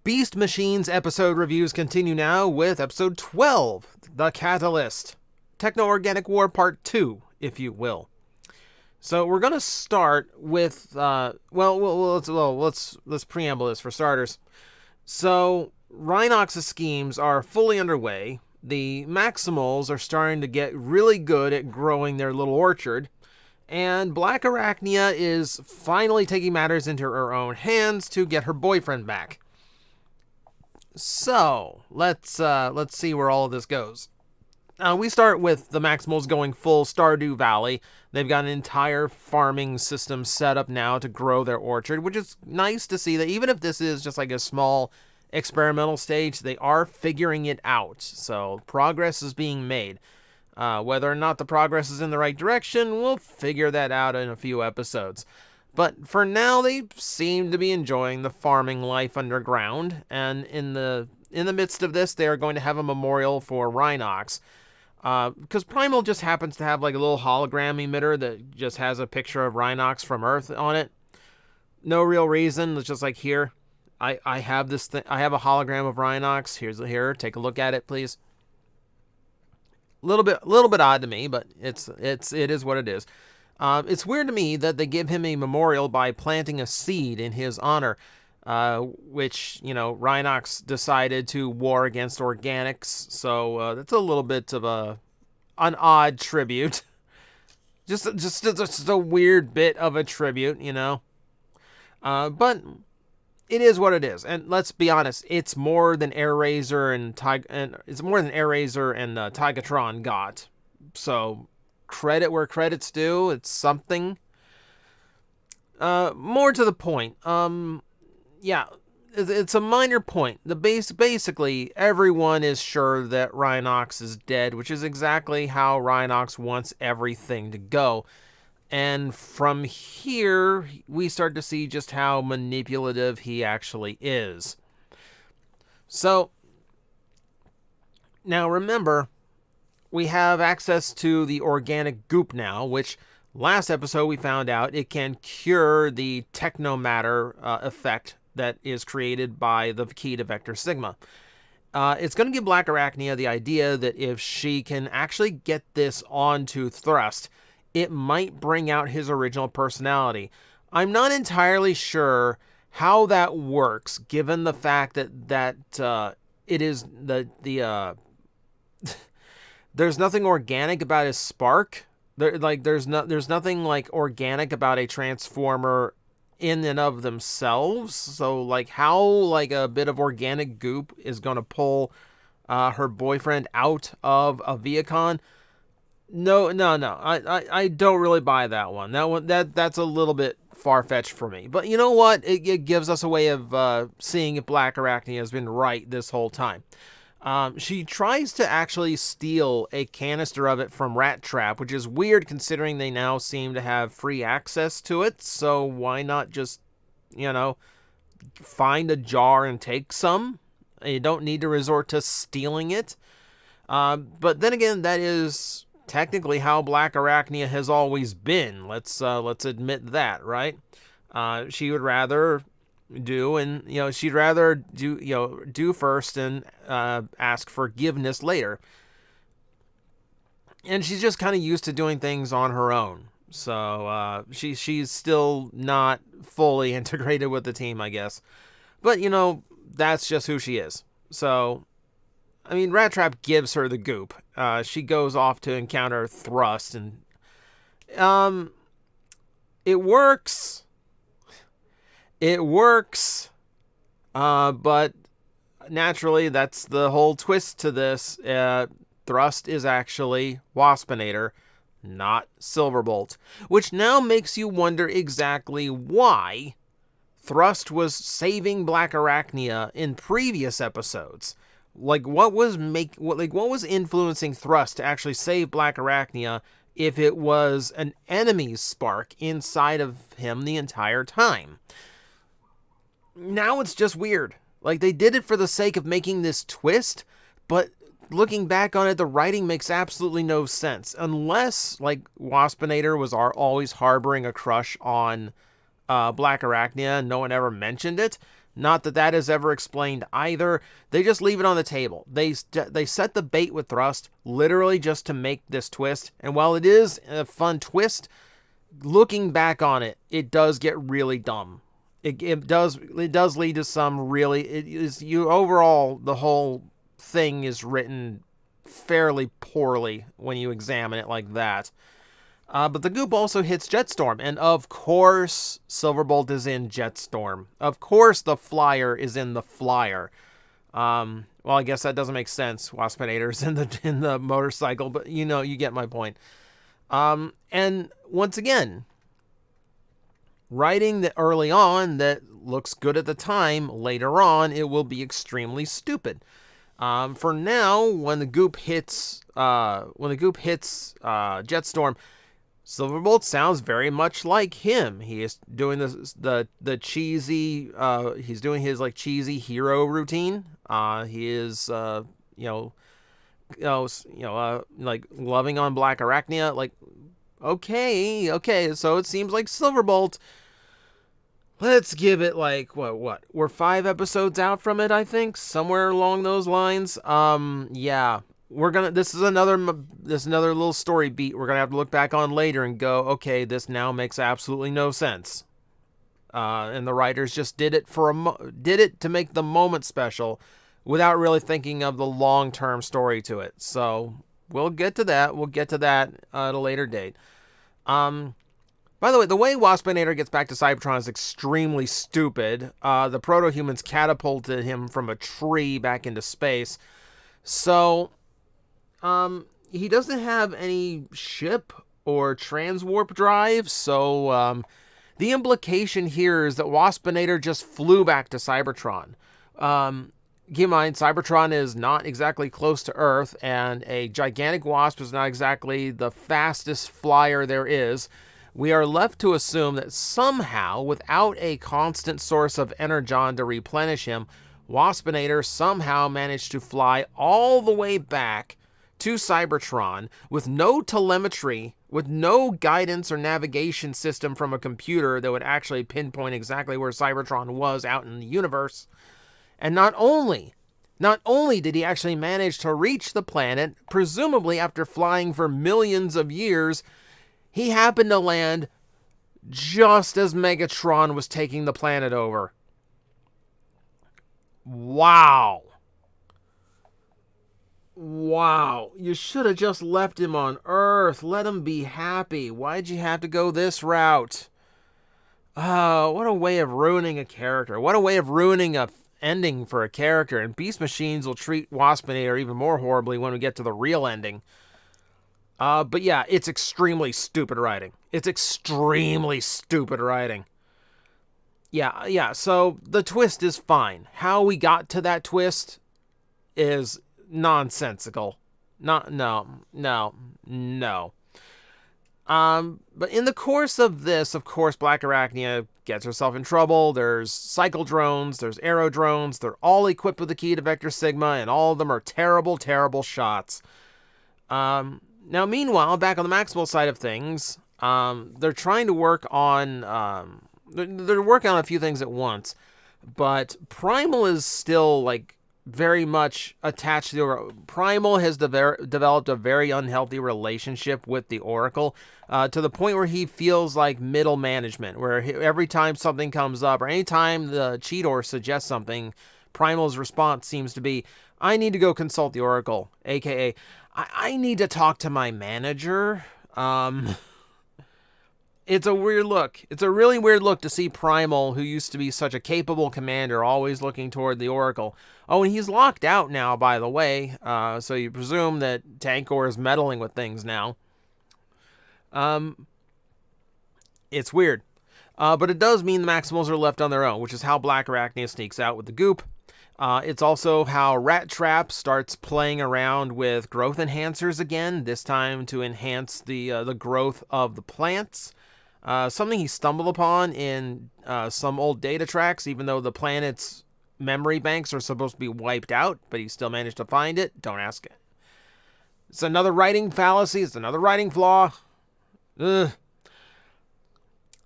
Beast Machines episode reviews continue now with episode 12, The Catalyst. Techno-Organic War Part 2, if you will. So we're going to start with, let's preamble this for starters. So Rhinox's schemes are fully underway. The Maximals are starting to get really good at growing their little orchard. And Black Arachnia is finally taking matters into her own hands to get her boyfriend back. So, let's see where all of this goes. We start with the Maximals going full Stardew Valley. They've got an entire farming system set up now to grow their orchard, which is nice to see that even if this is just like a small experimental stage, they are figuring it out. So, progress is being made. Whether or not the progress is in the right direction, we'll figure that out in a few episodes. But for now, they seem to be enjoying the farming life underground, and in the midst of this, they are going to have a memorial for Rhinox. Because Primal just happens to have like a little hologram emitter that just has a picture of Rhinox from Earth on it. No real reason. It's just like, here, I have this thing. I have a hologram of Rhinox. Here, take a look at it, please. Little bit odd to me, but it is what it is. It's weird to me that they give him a memorial by planting a seed in his honor, which, Rhinox decided to war against organics, so that's a little bit of an odd tribute. just a weird bit of a tribute, but it is what it is, and let's be honest, it's more than AirRaiser and Tigatron got. So credit where credit's due. It's something. More to the point. It's a minor point. Basically, everyone is sure that Rhinox is dead, which is exactly how Rhinox wants everything to go. And from here, we start to see just how manipulative he actually is. So, now remember, we have access to the organic goop now, which last episode we found out it can cure the technomatter effect that is created by the key to Vector Sigma. It's going to give Black Arachnia the idea that if she can actually get this onto Thrust, it might bring out his original personality. I'm not entirely sure how that works, given the fact that it is there's nothing organic about his spark. There's nothing like organic about a transformer in and of themselves. So how a bit of organic goop is going to pull her boyfriend out of a Viacon. No. I don't really buy that one. That's a little bit far-fetched for me. But you know what? It gives us a way of seeing if Black Arachnia has been right this whole time. She tries to actually steal a canister of it from Rat Trap, which is weird considering they now seem to have free access to it. So why not just, find a jar and take some? You don't need to resort to stealing it. But then again, that is technically how Black Arachnia has always been. Let's admit that, right? She would rather she'd rather do first and ask forgiveness later. And she's just kind of used to doing things on her own. So she's still not fully integrated with the team, I guess. But that's just who she is. So Rat Trap gives her the goop. She goes off to encounter Thrust, and it works. It works, but naturally, that's the whole twist to this. Thrust is actually Waspinator, not Silverbolt, which now makes you wonder exactly why Thrust was saving Black Arachnia in previous episodes. What was influencing Thrust to actually save Black Arachnia if it was an enemy's spark inside of him the entire time? Now it's just weird. They did it for the sake of making this twist, but looking back on it, the writing makes absolutely no sense. Unless, Waspinator was always harboring a crush on Black Arachnia and no one ever mentioned it, Not that that is ever explained either. They just leave it on the table. They set the bait with thrust literally just to make this twist. And while it is a fun twist, looking back on it, it does get really dumb. It does lead to some really, it is, you overall, the whole thing is written fairly poorly when you examine it like that. But the goop also hits Jetstorm, and of course Silverbolt is in Jetstorm. Of course the Flyer is in the Flyer. Well, I guess that doesn't make sense. Waspinator's in the motorcycle, but you get my point. And once again, writing that early on that looks good at the time, later on it will be extremely stupid. For now, when the goop hits Jetstorm, Silverbolt sounds very much like him. He is doing the cheesy. He's doing his like cheesy hero routine. He is like loving on Black Arachnia. Like, okay. So it seems like Silverbolt. Let's give it like what? We're 5 episodes out from it, I think, somewhere along those lines. Yeah. This is another little story beat we're gonna have to look back on later and go, okay, this now makes absolutely no sense. And the writers just did it to make the moment special, without really thinking of the long-term story to it. So we'll get to that. We'll get to that at a later date. By the way Waspinator gets back to Cybertron is extremely stupid. The proto-humans catapulted him from a tree back into space. So he doesn't have any ship or transwarp drive, so the implication here is that Waspinator just flew back to Cybertron. Keep in mind, Cybertron is not exactly close to Earth, and a gigantic wasp is not exactly the fastest flyer there is. We are left to assume that somehow, without a constant source of energon to replenish him, Waspinator somehow managed to fly all the way back to Cybertron with no telemetry, with no guidance or navigation system from a computer that would actually pinpoint exactly where Cybertron was out in the universe. And not only did he actually manage to reach the planet, presumably after flying for millions of years, he happened to land just as Megatron was taking the planet over. Wow. You should have just left him on Earth. Let him be happy. Why'd you have to go this route? What a way of ruining a character. What a way of ruining a ending for a character. And Beast Machines will treat Waspinator even more horribly when we get to the real ending. But yeah, it's extremely stupid writing. Yeah, so the twist is fine. How we got to that twist is nonsensical. No. But in the course of this, of course, Black Arachnia gets herself in trouble. There's cycle drones, there's aero drones. They're all equipped with the key to Vector Sigma, and all of them are terrible, terrible shots. Now, meanwhile, back on the Maximal side of things, they're trying to work on... They're working on a few things at once, but Primal is still, like, very much attached to the Oracle. Primal has developed a very unhealthy relationship with the Oracle, to the point where he feels like middle management, where every time something comes up, or anytime the Cheetor suggests something, Primal's response seems to be, I need to go consult the Oracle, aka, I need to talk to my manager. It's a weird look. It's a really weird look to see Primal, who used to be such a capable commander, always looking toward the Oracle. Oh, and he's locked out now, by the way, so you presume that Tankor is meddling with things now. It's weird. But it does mean the Maximals are left on their own, which is how Black Arachnia sneaks out with the goop. It's also how Rat Trap starts playing around with growth enhancers again, this time to enhance the growth of the plants. Something he stumbled upon in some old data tracks, even though the planet's memory banks are supposed to be wiped out, but he still managed to find it. Don't ask it. It's another writing fallacy. It's another writing flaw. Ugh.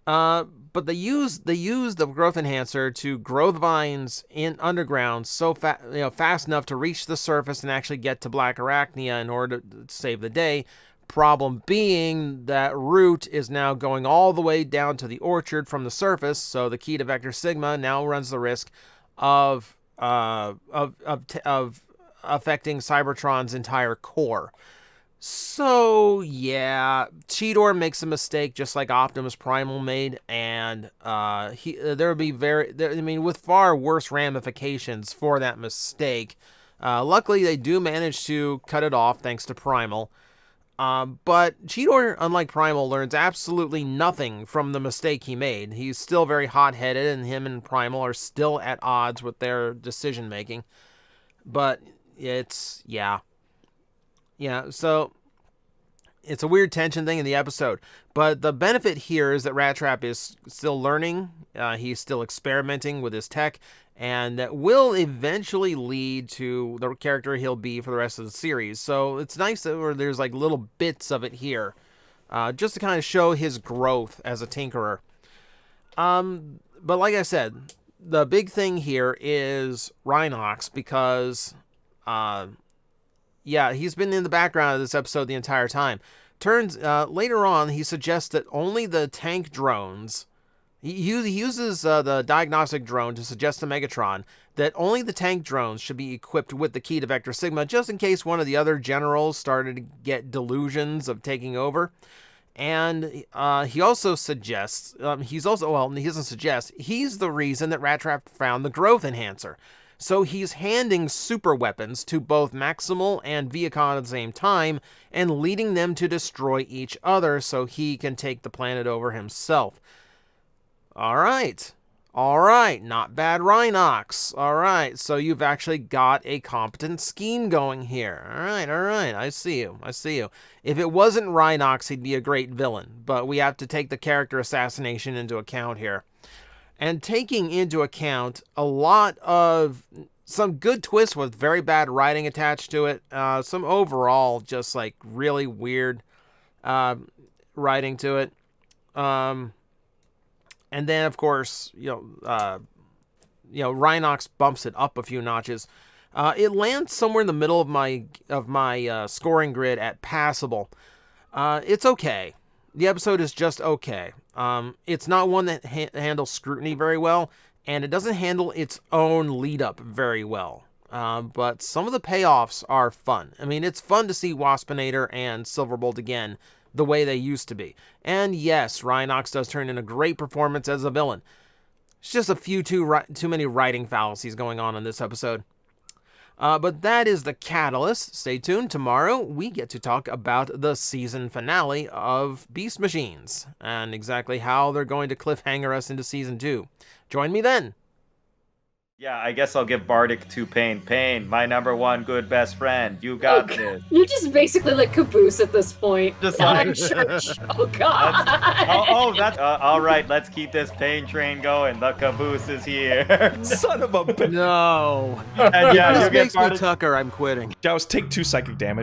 But they use the growth enhancer to grow the vines in underground fast enough to reach the surface and actually get to Black Arachnia in order to save the day. Problem being that root is now going all the way down to the orchard from the surface, so the key to Vector Sigma now runs the risk of affecting Cybertron's entire core. So yeah, Cheetor makes a mistake just like Optimus Primal made, and there would be with far worse ramifications for that mistake. Luckily, they do manage to cut it off thanks to Primal. But Cheetor, unlike Primal, learns absolutely nothing from the mistake he made. He's still very hot-headed, and him and Primal are still at odds with their decision-making. But so it's a weird tension thing in the episode. But the benefit here is that Rat Trap is still learning. He's still experimenting with his tech, and that will eventually lead to the character he'll be for the rest of the series. So it's nice that there's like little bits of it here, just to kind of show his growth as a tinkerer. But like I said, the big thing here is Rhinox, because he's been in the background of this episode the entire time. Later on, he suggests that only the tank drones. He uses the diagnostic drone to suggest to Megatron that only the tank drones should be equipped with the key to Vector Sigma, just in case one of the other generals started to get delusions of taking over. And he also suggests, he doesn't suggest, he's the reason that Rat Trap found the growth enhancer. So he's handing super weapons to both Maximal and Viacon at the same time, and leading them to destroy each other so he can take the planet over himself. All right, not bad, Rhinox. All right, so you've actually got a competent scheme going here. All right, I see you. If it wasn't Rhinox, he'd be a great villain, but we have to take the character assassination into account here. And taking into account a lot of some good twists with very bad writing attached to it, some overall just like really weird writing to it. And then, of course, Rhinox bumps it up a few notches. It lands somewhere in the middle of my scoring grid at passable. It's okay. The episode is just okay. It's not one that handles scrutiny very well, and it doesn't handle its own lead-up very well. But some of the payoffs are fun. I mean, it's fun to see Waspinator and Silverbolt again the way they used to be. And yes, Rhinox does turn in a great performance as a villain. It's just a few too many writing fallacies going on in this episode. But that is the catalyst. Stay tuned. Tomorrow, we get to talk about the season finale of Beast Machines and exactly how they're going to cliffhanger us into Season 2. Join me then. Yeah, I guess I'll give Bardic to Pain. Pain, my number one good best friend. You got this. You're just basically like Caboose at this point. Just like... Oh, God. That's... all right, let's keep this Pain train going. The Caboose is here. Son of a bitch. No. And yeah, this makes me Tucker. I'm quitting. Gauss, take 2 psychic damage.